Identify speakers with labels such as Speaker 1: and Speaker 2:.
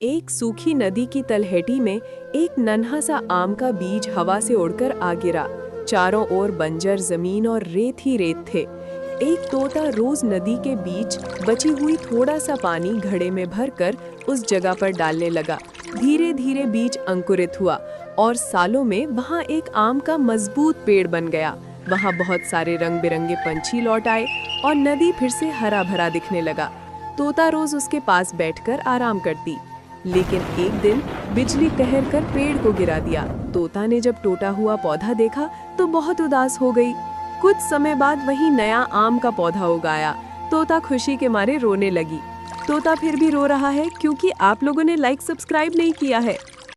Speaker 1: एक सूखी नदी की तलहटी में एक नन्हा सा आम का बीज हवा से उड़कर आ गिरा। चारों ओर बंजर जमीन और रेत ही रेत थे। एक तोता रोज नदी के बीच बची हुई थोड़ा सा पानी घड़े में भरकर उस जगह पर डालने लगा। धीरे धीरे बीज अंकुरित हुआ और सालों में वहाँ एक आम का मजबूत पेड़ बन गया। वहाँ बहुत सारे रंग बिरंगे पंछी लौट आए और नदी फिर से हरा भरा दिखने लगा। तोता रोज उसके पास बैठकर आराम करती, लेकिन एक दिन बिजली कहर कर पेड़ को गिरा दिया। तोता ने जब टूटा हुआ पौधा देखा तो बहुत उदास हो गई। कुछ समय बाद वही नया आम का पौधा उगाया। तोता खुशी के मारे रोने लगी। तोता फिर भी रो रहा है क्योंकि आप लोगों ने लाइक सब्सक्राइब नहीं किया है।